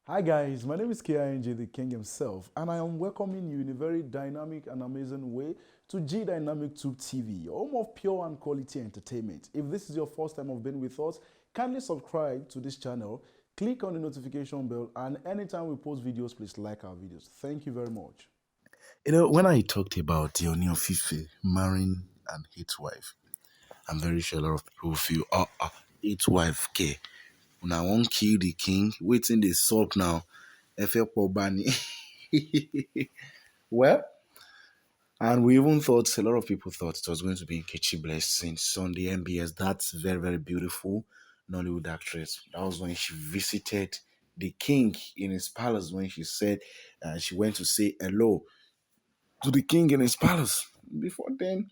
Hi guys, my name is KING, the King himself, and I am welcoming you in a very dynamic and amazing way to G Dynamic Tube TV, home of pure and quality entertainment. If this is your first time of being with us, kindly subscribe to this channel, click on the notification bell, and anytime we post videos, please like our videos. Thank you very much. When I talked about the Ooni of Ife marrying an eighth wife, I'm very sure a lot of people feel, eighth wife, ke. When I won't kill the king, waiting the suck now. Efe Bani. Well, and we even thought, a lot of people thought it was going to be Nkechi Blessing Sunday MBS. That's very, very beautiful Nollywood actress. That was when she visited the king in his palace when she said she went to say hello to the king in his palace. Before then,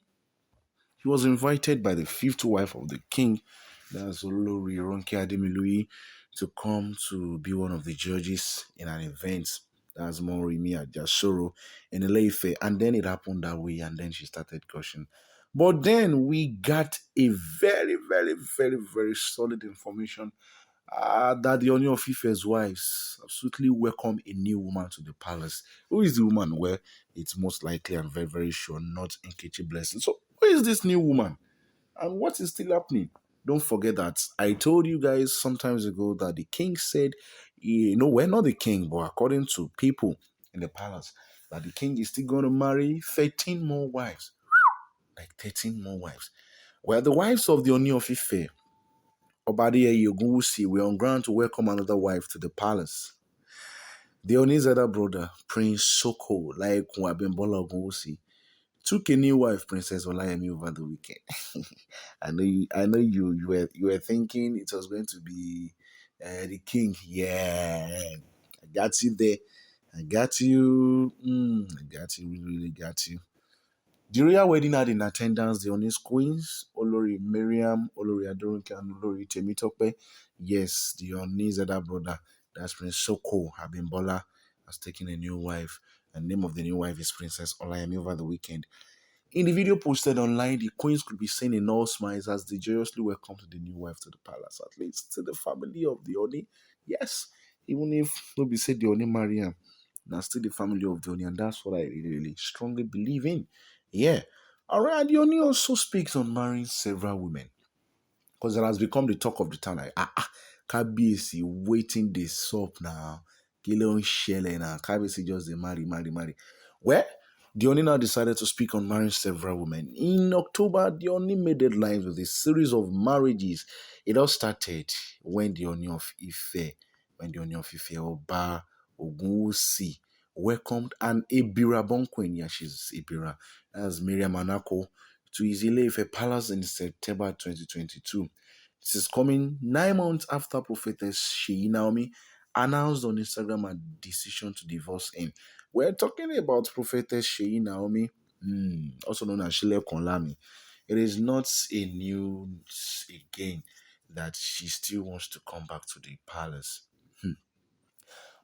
he was invited by the fifth wife of the king, that's Olori Ronke Ademiluyi, to come to be one of the judges in an event. That's Morimi Ajasoro in Ileife. And then it happened that way, and then she started gushing. But then we got a very, very, very, very solid information that the Ooni of Ife's wives absolutely welcome a new woman to the palace. Who is the woman? Well, it's most likely and very, very sure not Nkechi Blessing. So, who is this new woman? And what is still happening? Don't forget that I told you guys sometimes ago that the king said, we're not the king, but according to people in the palace, that the king is still going to marry 13 more wives. Like 13 more wives. Well, the wives of the Ooni of Ife, Obadiah Ogunwusi, were on ground to welcome another wife to the palace. The Oni's other brother, Prince Soko, like Abimbola Ogunwusi, took a new wife, Princess Olayemi, over the weekend. I know you were thinking it was going to be the king. Yeah, I got you there. I got you. I got you. Really, really got you. The royal wedding had in attendance the Onis queens, Olori Miriam, Olori Adorunke, and Olori Temitope. Yes, the Onis elder brother, that's Prince Soko Abimbola, has taken a new wife. And the name of the new wife is Princess Olayemi over the weekend. In the video posted online, the queens could be seen in all smiles as they joyously welcomed the new wife to the palace, at least to the family of the Oni. Yes, even if nobody said the Oni marry am, now still the family of the Oni, and that's what I really, really strongly believe in. Yeah. Alright, the Oni also speaks on marrying several women because it has become the talk of the town. Like, Kabiyesi waiting this up now. Kí ló ń ṣẹlẹ̀ now? Kabiyesi just dey marry, marry, marry. Well, the Oni now decided to speak on marrying several women. In October, the Oni made headlines with a series of marriages. It all started when the Oni of Ife, Oba Ogunwusi, welcomed an Ebira born queen. Yeah, she's Ebira. That's Miriam Anako to his Ile-Ife Palace in September 2022. This is coming 9 months after prophetess Sheyi Naomi announced on Instagram her decision to divorce him. We're talking about prophetess Sheyi Naomi, also known as Shile Konlami. It is not a news again that she still wants to come back to the palace.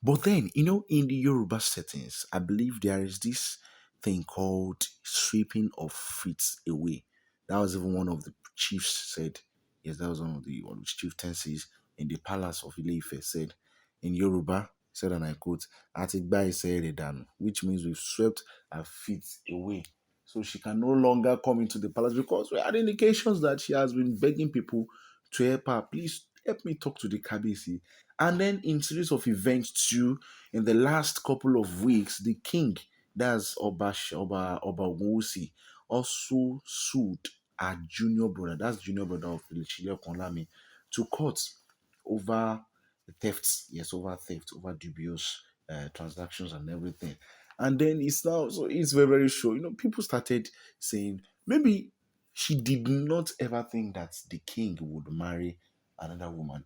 But then, in the Yoruba settings, I believe there is this thing called sweeping of feet away. That was even one of the chiefs said. Yes, that was one of the chieftaincies in the palace of Ile-Ife said in Yoruba, said, and I quote, Atigba Iseredan, which means we've swept her feet away. So she can no longer come into the palace because we had indications that she has been begging people to help her. Please help me talk to the Kabisi. And then in series of events too, in the last couple of weeks, the king, that's Oba Ogunwusi, also sued a junior brother, that's junior brother of Chile Konlami, to court over thefts, yes, over theft, over dubious transactions and everything. And then it's now, so it's very, very sure. People started saying maybe she did not ever think that the king would marry another woman,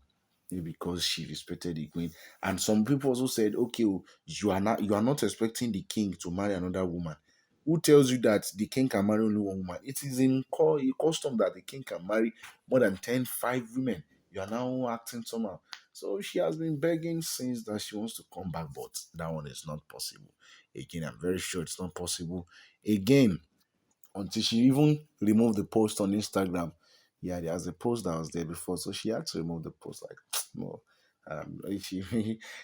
maybe because she respected the queen. And some people also said, okay, you are not expecting the king to marry another woman. Who tells you that the king can marry only one woman? It is in custom that the king can marry more than 5 women. You are now acting somehow. So she has been begging since that she wants to come back, but that one is not possible. Again, I'm very sure it's not possible. Again, until she even removed the post on Instagram. Yeah, there's a post that was there before, so she had to remove the post. Like, no,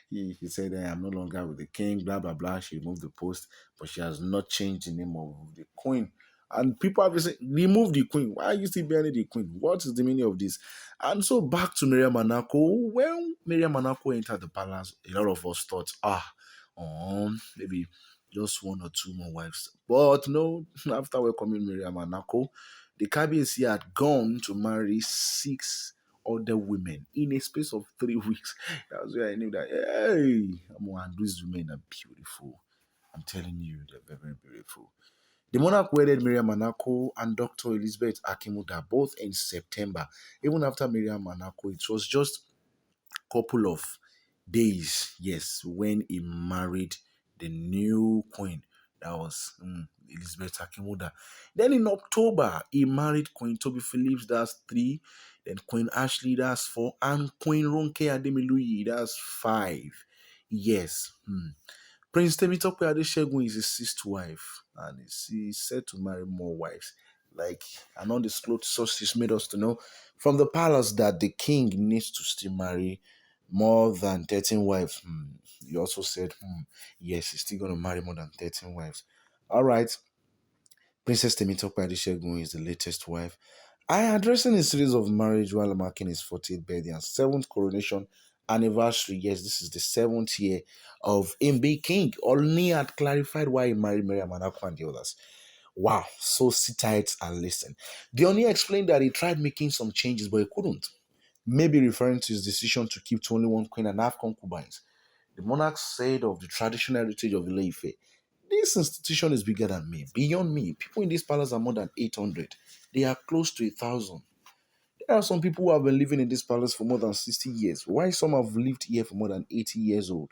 He said, I'm no longer with the king, blah, blah, blah. She removed the post, but she has not changed the name of the queen. And people have been saying, remove the queen. Why are you still bearing the queen? What is the meaning of this? And so back to Miriam Manako. When Miriam Manako entered the palace, a lot of us thought, maybe just one or two more wives. But no, after welcoming Miriam Manako, the KBC had gone to marry six other women in a space of 3 weeks. That was where I knew that, hey, these women are beautiful. I'm telling you, they're very, very beautiful. The monarch wedded Miriam Manako and Dr. Elizabeth Akimuda both in September. Even after Miriam Manako, it was just couple of days, yes, when he married the new queen. That was Elizabeth Akimuda. Then in October, he married Queen Toby Phillips, that's three. Then Queen Ashley, that's four. And Queen Ronke Ademiluyi, that's five. Yes. Prince Temitope Adesegun is his sixth wife, and he's set to marry more wives. Like an undisclosed sources made us to know from the palace that the king needs to still marry more than 13 wives. He also said, yes, he's still going to marry more than 13 wives. All right, Princess Temitope Adesegun is the latest wife. Addressing a series of marriage while marking his 40th birthday and 7th coronation anniversary. Yes, this is the 7th year of him being king. Ooni had clarified why he married Miriam Manako and the others. Wow, so sit tight and listen. The Ooni explained that he tried making some changes, but he couldn't. Maybe referring to his decision to keep to only one queen and half concubines. The monarch said of the traditional heritage of Ile-Ife, this institution is bigger than me, beyond me. People in this palace are more than 800. They are close to 1,000. There are some people who have been living in this palace for more than 60 years. Why some have lived here for more than 80 years old?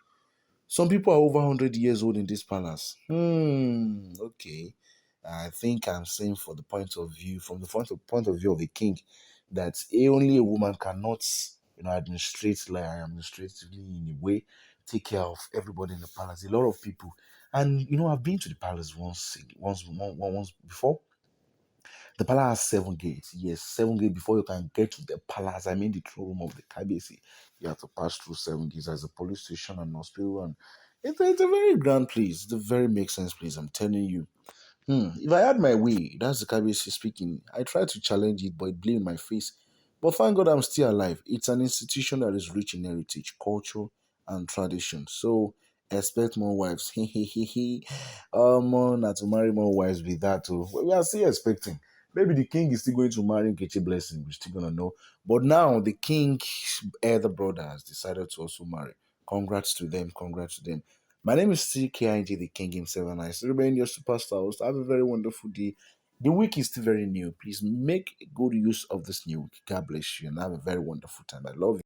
Some people are over 100 years old in this palace. Okay. I think I'm saying for the point of view, from the point of view of a king, that only a woman cannot, administrate like administratively in a way, take care of everybody in the palace. A lot of people, and I've been to the palace once before. The palace has 7 gates. Yes, 7 gates before you can get to the palace. I mean, the throne room of the KBC. You have to pass through 7 gates. There's a police station and hospital, and it's a very grand place. It's a very make sense place. I'm telling you. If I had my way, that's the KBC speaking. I tried to challenge it, but it blew in my face. But thank God I'm still alive. It's an institution that is rich in heritage, culture, and tradition. So expect more wives. Not to marry more wives with that too. Well, we are still expecting. Maybe the king is still going to marry Nkechi Blessing. We're still gonna know. But now the king's elder brother has decided to also marry. Congrats to them. Congrats to them. My name is still KIG, the king himself, and I still remain your superstar host. Have a very wonderful day. The week is still very new. Please make good use of this new week. God bless you and have a very wonderful time. I love you.